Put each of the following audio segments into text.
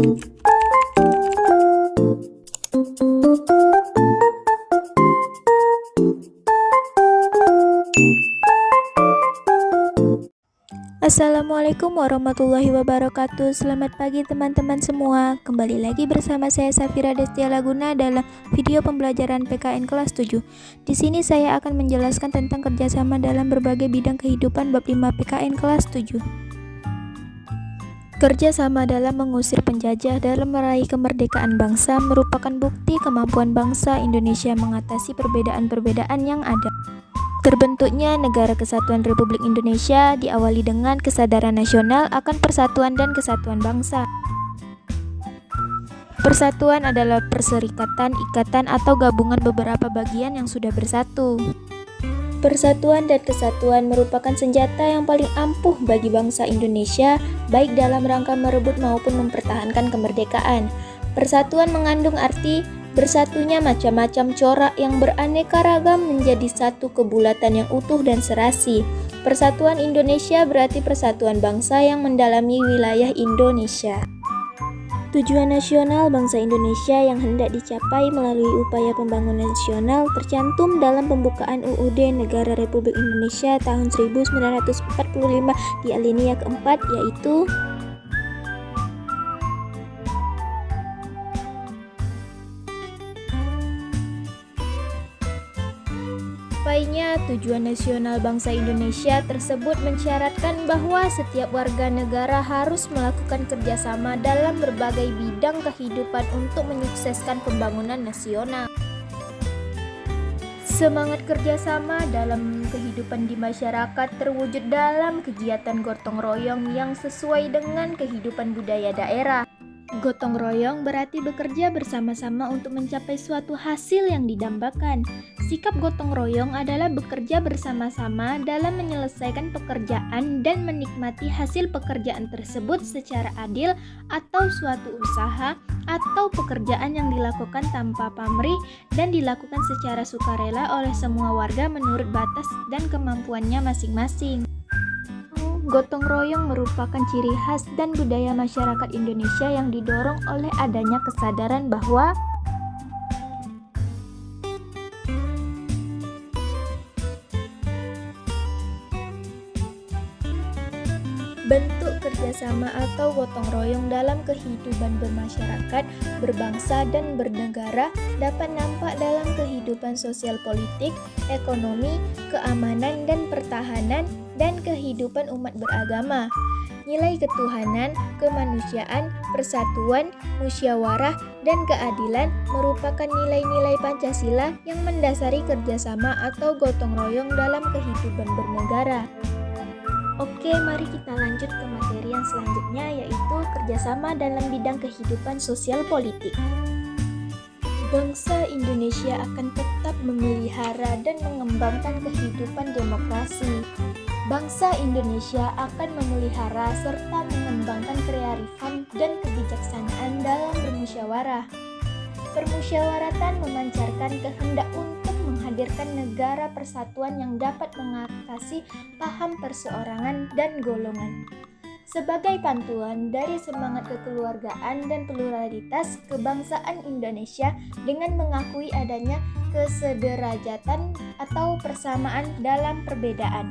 Assalamualaikum warahmatullahi wabarakatuh. Selamat pagi teman-teman semua. Kembali lagi bersama saya Safira Destia Laguna dalam video pembelajaran PKN kelas 7. Di sini saya akan menjelaskan tentang kerjasama dalam berbagai bidang kehidupan bab 5 PKN kelas 7. Kerjasama dalam mengusir penjajah dalam meraih kemerdekaan bangsa merupakan bukti kemampuan bangsa Indonesia mengatasi perbedaan-perbedaan yang ada. Terbentuknya Negara Kesatuan Republik Indonesia diawali dengan kesadaran nasional akan persatuan dan kesatuan bangsa. Persatuan adalah perserikatan, ikatan, atau gabungan beberapa bagian yang sudah bersatu. Persatuan dan kesatuan merupakan senjata yang paling ampuh bagi bangsa Indonesia, baik dalam rangka merebut maupun mempertahankan kemerdekaan. Persatuan mengandung arti bersatunya macam-macam corak yang beraneka ragam menjadi satu kebulatan yang utuh dan serasi. Persatuan Indonesia berarti persatuan bangsa yang mendalami wilayah Indonesia. Tujuan nasional bangsa Indonesia yang hendak dicapai melalui upaya pembangunan nasional tercantum dalam pembukaan UUD Negara Republik Indonesia tahun 1945 di alinea keempat, yaitu sampainya tujuan nasional bangsa Indonesia tersebut mensyaratkan bahwa setiap warga negara harus melakukan kerjasama dalam berbagai bidang kehidupan untuk menyukseskan pembangunan nasional. Semangat kerjasama dalam kehidupan di masyarakat terwujud dalam kegiatan gotong royong yang sesuai dengan kehidupan budaya daerah. Gotong royong berarti bekerja bersama-sama untuk mencapai suatu hasil yang didambakan. Sikap gotong royong adalah bekerja bersama-sama dalam menyelesaikan pekerjaan dan menikmati hasil pekerjaan tersebut secara adil, atau suatu usaha atau pekerjaan yang dilakukan tanpa pamrih dan dilakukan secara sukarela oleh semua warga menurut batas dan kemampuannya masing-masing. Gotong royong merupakan ciri khas dan budaya masyarakat Indonesia yang didorong oleh adanya kesadaran bahwa bentuk kerjasama atau gotong royong dalam kehidupan bermasyarakat, berbangsa, dan bernegara dapat nampak dalam kehidupan sosial politik, ekonomi, keamanan dan pertahanan, dan kehidupan umat beragama. Nilai ketuhanan, kemanusiaan, persatuan, musyawarah, dan keadilan merupakan nilai-nilai Pancasila yang mendasari kerjasama atau gotong royong dalam kehidupan bernegara. Oke, mari kita lanjut ke materi yang selanjutnya, yaitu kerjasama dalam bidang kehidupan sosial politik. Bangsa Indonesia akan tetap memelihara dan mengembangkan kehidupan demokrasi. Bangsa Indonesia akan memelihara serta mengembangkan kearifan dan kebijaksanaan dalam bermusyawarah. Permusyawaratan memancarkan kehendak untuk menghadirkan negara persatuan yang dapat mengatasi paham perseorangan dan golongan. Sebagai pantuan dari semangat kekeluargaan dan pluralitas kebangsaan Indonesia dengan mengakui adanya kesederajatan atau persamaan dalam perbedaan.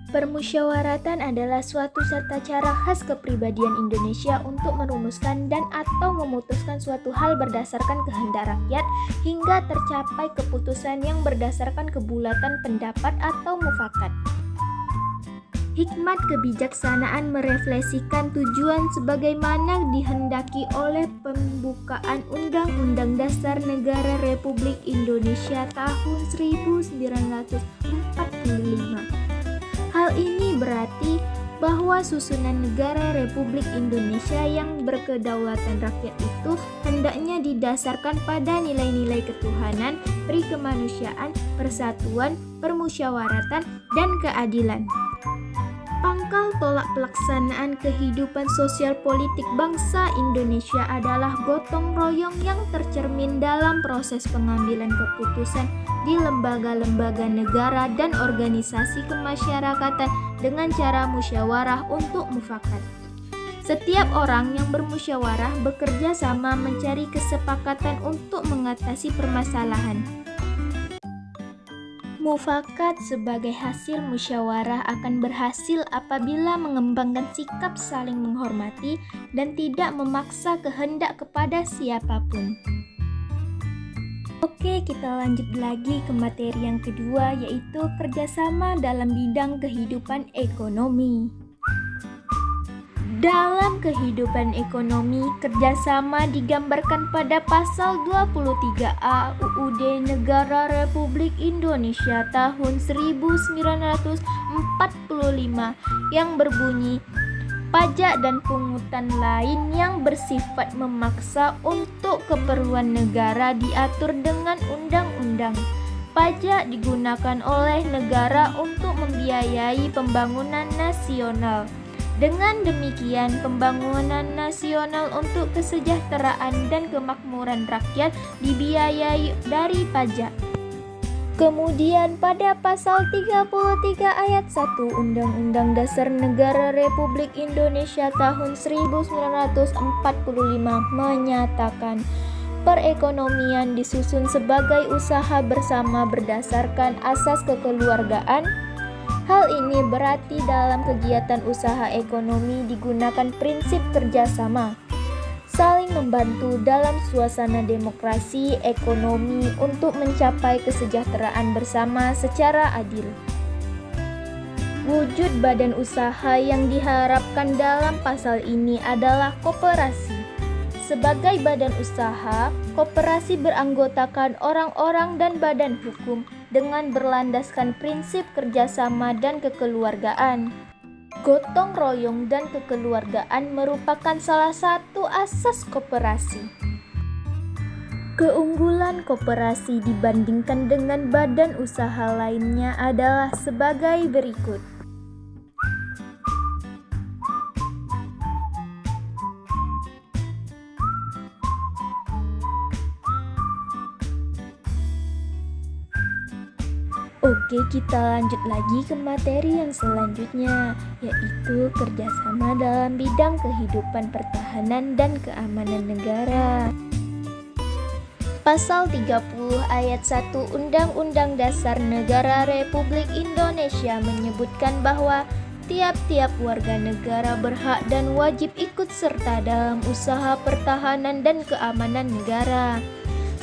Permusyawaratan adalah suatu serta cara khas kepribadian Indonesia untuk merumuskan dan atau memutuskan suatu hal berdasarkan kehendak rakyat hingga tercapai keputusan yang berdasarkan kebulatan pendapat atau mufakat. Hikmat kebijaksanaan merefleksikan tujuan sebagaimana dihendaki oleh pembukaan Undang-Undang Dasar Negara Republik Indonesia tahun 1945. Hal ini berarti bahwa susunan negara Republik Indonesia yang berkedaulatan rakyat itu hendaknya didasarkan pada nilai-nilai ketuhanan, perikemanusiaan, persatuan, permusyawaratan, dan keadilan. Pangkal tolak pelaksanaan kehidupan sosial politik bangsa Indonesia adalah gotong royong yang tercermin dalam proses pengambilan keputusan di lembaga-lembaga negara dan organisasi kemasyarakatan dengan cara musyawarah untuk mufakat. Setiap orang yang bermusyawarah bekerja sama mencari kesepakatan untuk mengatasi permasalahan. Mufakat sebagai hasil musyawarah akan berhasil apabila mengembangkan sikap saling menghormati dan tidak memaksa kehendak kepada siapapun. Oke, kita lanjut lagi ke materi yang kedua, yaitu kerjasama dalam bidang kehidupan ekonomi. Dalam kehidupan ekonomi, kerjasama digambarkan pada pasal 23A UUD Negara Republik Indonesia tahun 1945 yang berbunyi, pajak dan pungutan lain yang bersifat memaksa untuk keperluan negara diatur dengan undang-undang. Pajak digunakan oleh negara untuk membiayai pembangunan nasional. Dengan demikian, pembangunan nasional untuk kesejahteraan dan kemakmuran rakyat dibiayai dari pajak. Kemudian pada pasal 33 ayat 1 Undang-Undang Dasar Negara Republik Indonesia tahun 1945 menyatakan perekonomian disusun sebagai usaha bersama berdasarkan asas kekeluargaan. Hal ini berarti dalam kegiatan usaha ekonomi digunakan prinsip kerjasama, saling membantu dalam suasana demokrasi ekonomi untuk mencapai kesejahteraan bersama secara adil. Wujud badan usaha yang diharapkan dalam pasal ini adalah koperasi. Sebagai badan usaha, koperasi beranggotakan orang-orang dan badan hukum dengan berlandaskan prinsip kerjasama dan kekeluargaan. Gotong royong dan kekeluargaan merupakan salah satu asas koperasi. Keunggulan koperasi dibandingkan dengan badan usaha lainnya adalah sebagai berikut. Oke, kita lanjut lagi ke materi yang selanjutnya, yaitu kerjasama dalam bidang kehidupan pertahanan dan keamanan negara. Pasal 30 ayat 1 Undang-Undang Dasar Negara Republik Indonesia menyebutkan bahwa tiap-tiap warga negara berhak dan wajib ikut serta dalam usaha pertahanan dan keamanan negara.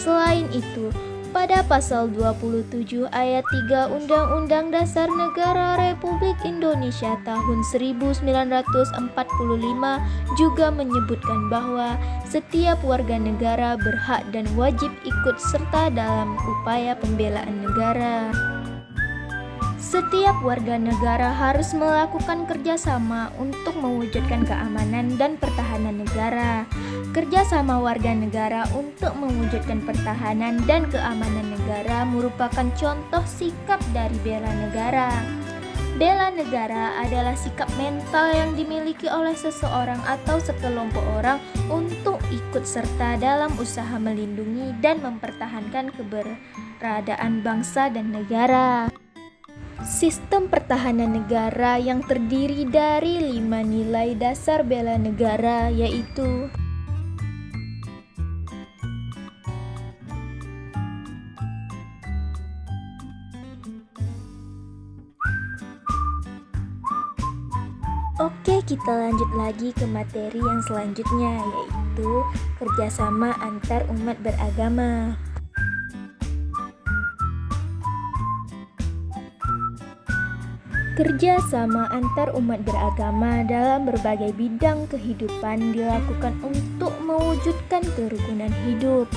Selain itu, pada pasal 27 ayat 3 Undang-Undang Dasar Negara Republik Indonesia tahun 1945 juga menyebutkan bahwa setiap warga negara berhak dan wajib ikut serta dalam upaya pembelaan negara. Setiap warga negara harus melakukan kerjasama untuk mewujudkan keamanan dan pertahanan negara. Kerjasama warga negara untuk mewujudkan pertahanan dan keamanan negara merupakan contoh sikap dari bela negara. Bela negara adalah sikap mental yang dimiliki oleh seseorang atau sekelompok orang untuk ikut serta dalam usaha melindungi dan mempertahankan keberadaan bangsa dan negara. Sistem pertahanan negara yang terdiri dari 5 nilai dasar bela negara, yaitu Oke, kita lanjut lagi ke materi yang selanjutnya, yaitu kerjasama antar umat beragama. Kerjasama antar umat beragama dalam berbagai bidang kehidupan dilakukan untuk mewujudkan kerukunan hidup.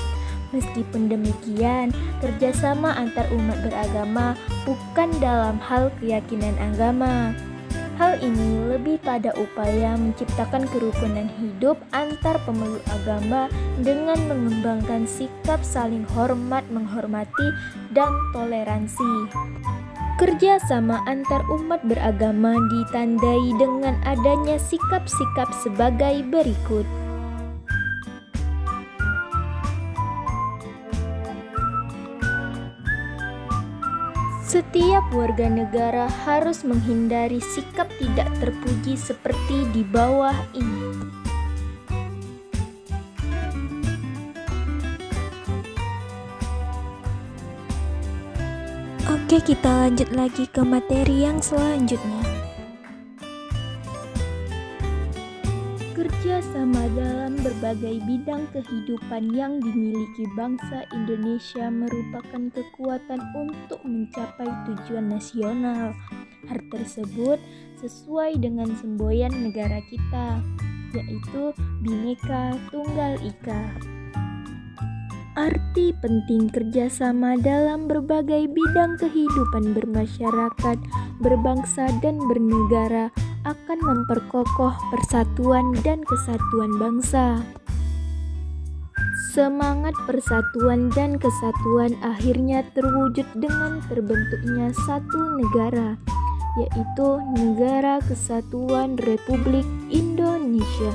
Meskipun demikian, kerjasama antar umat beragama bukan dalam hal keyakinan agama. Hal ini lebih pada upaya menciptakan kerukunan hidup antar pemeluk agama dengan mengembangkan sikap saling hormat, menghormati, dan toleransi. Kerjasama antar umat beragama ditandai dengan adanya sikap-sikap sebagai berikut. Setiap warga negara harus menghindari sikap tidak terpuji seperti di bawah ini. Oke, kita lanjut lagi ke materi yang selanjutnya. Kerjasama dalam berbagai bidang kehidupan yang dimiliki bangsa Indonesia merupakan kekuatan untuk mencapai tujuan nasional. Hal tersebut sesuai dengan semboyan negara kita, yaitu Bhinneka Tunggal Ika. Arti penting kerjasama dalam berbagai bidang kehidupan bermasyarakat, berbangsa, dan bernegara akan memperkokoh persatuan dan kesatuan bangsa. Semangat persatuan dan kesatuan akhirnya terwujud dengan terbentuknya satu negara, yaitu Negara Kesatuan Republik Indonesia.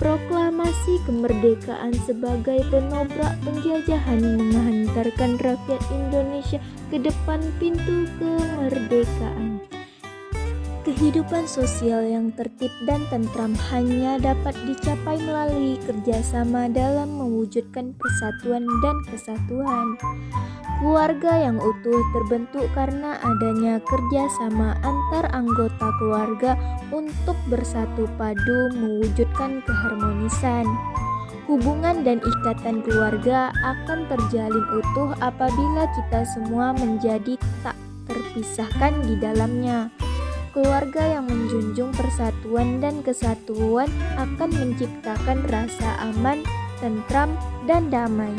Proklamasi kemerdekaan sebagai penobrak penjajahan menghantarkan rakyat Indonesia ke depan pintu kemerdekaan. Kehidupan sosial yang tertib dan tentram hanya dapat dicapai melalui kerjasama dalam mewujudkan persatuan dan kesatuan. Keluarga yang utuh terbentuk karena adanya kerjasama antar anggota keluarga untuk bersatu padu mewujudkan keharmonisan. Hubungan dan ikatan keluarga akan terjalin utuh apabila kita semua menjadi tak terpisahkan di dalamnya. Keluarga yang menjunjung persatuan dan kesatuan akan menciptakan rasa aman, tentram, dan damai.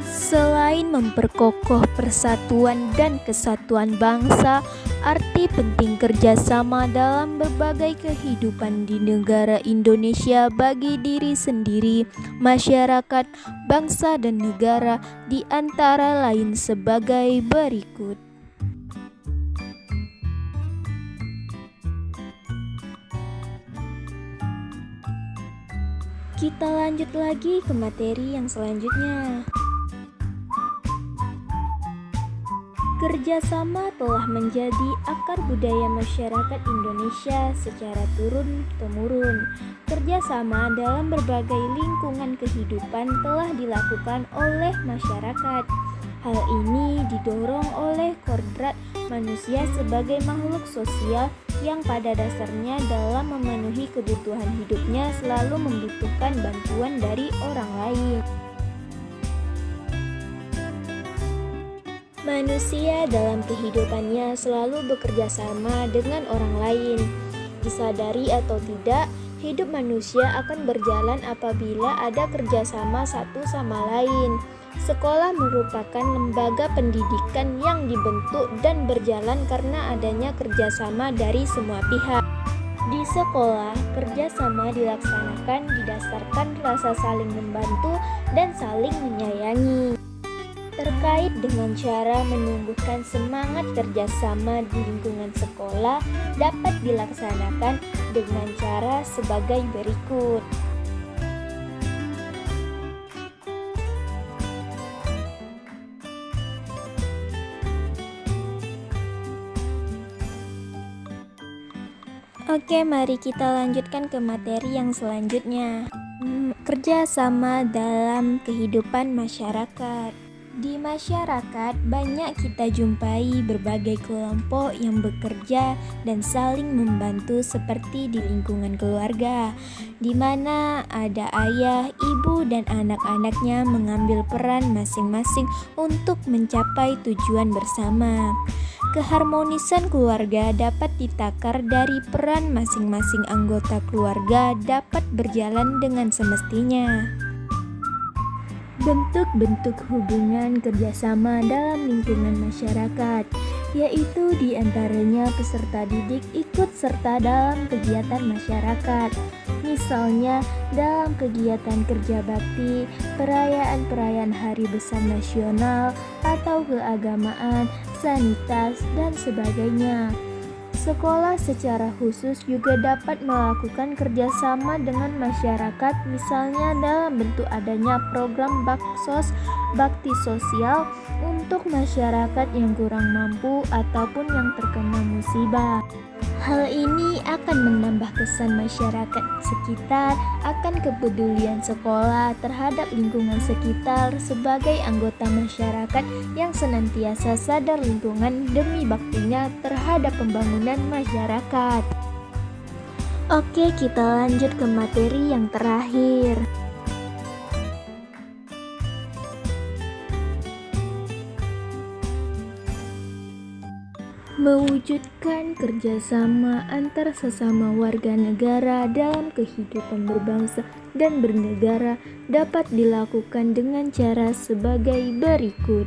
Selain memperkokoh persatuan dan kesatuan bangsa, arti penting kerjasama dalam berbagai kehidupan di negara Indonesia bagi diri sendiri, masyarakat, bangsa, dan negara di antara lain sebagai berikut. Kita lanjut lagi ke materi yang selanjutnya. Kerjasama telah menjadi akar budaya masyarakat Indonesia secara turun-temurun. Kerjasama dalam berbagai lingkungan kehidupan telah dilakukan oleh masyarakat. Hal ini didorong oleh kodrat manusia sebagai makhluk sosial yang pada dasarnya dalam memenuhi kebutuhan hidupnya selalu membutuhkan bantuan dari orang lain. Manusia dalam kehidupannya selalu bekerja sama dengan orang lain. Disadari atau tidak, hidup manusia akan berjalan apabila ada kerjasama satu sama lain. Sekolah merupakan lembaga pendidikan yang dibentuk dan berjalan karena adanya kerjasama dari semua pihak. Di sekolah, kerjasama dilaksanakan didasarkan rasa saling membantu dan saling menyayangi. Terkait dengan cara menumbuhkan semangat kerjasama di lingkungan sekolah dapat dilaksanakan dengan cara sebagai berikut. Oke, mari kita lanjutkan ke materi yang selanjutnya. Kerjasama dalam kehidupan masyarakat. Di masyarakat banyak kita jumpai berbagai kelompok yang bekerja dan saling membantu seperti di lingkungan keluarga, di mana ada ayah, ibu, dan anak-anaknya mengambil peran masing-masing untuk mencapai tujuan bersama. Keharmonisan keluarga dapat ditakar dari peran masing-masing anggota keluarga dapat berjalan dengan semestinya. Bentuk-bentuk hubungan kerjasama dalam lingkungan masyarakat, yaitu diantaranya peserta didik ikut serta dalam kegiatan masyarakat. Misalnya dalam kegiatan kerja bakti, perayaan-perayaan hari besar nasional, atau keagamaan, sanitas, dan sebagainya. Sekolah secara khusus juga dapat melakukan kerjasama dengan masyarakat, misalnya dalam bentuk adanya program bakti sosial untuk masyarakat yang kurang mampu ataupun yang terkena musibah. Hal ini akan menambah kesan masyarakat sekitar akan kepedulian sekolah terhadap lingkungan sekitar sebagai anggota masyarakat yang senantiasa sadar lingkungan demi baktinya terhadap pembangunan masyarakat. Oke, kita lanjut ke materi yang terakhir. Mewujudkan kerjasama antar sesama warga negara dalam kehidupan berbangsa dan bernegara dapat dilakukan dengan cara sebagai berikut.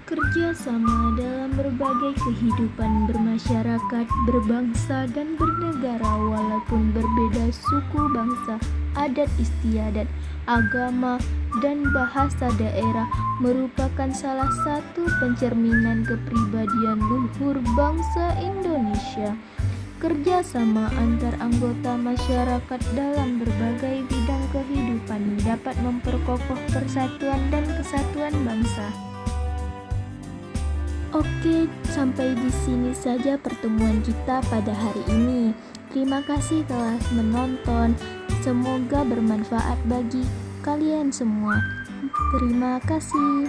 Kerjasama dalam berbagai kehidupan bermasyarakat, berbangsa, dan bernegara walaupun berbeda suku, bangsa, adat istiadat, agama, dan bahasa daerah merupakan salah satu pencerminan kepribadian luhur bangsa Indonesia. Kerjasama antar anggota masyarakat dalam berbagai bidang kehidupan dapat memperkokoh persatuan dan kesatuan bangsa. Oke, sampai di sini saja pertemuan kita pada hari ini. Terima kasih telah menonton. Semoga bermanfaat bagi kalian semua. Terima kasih.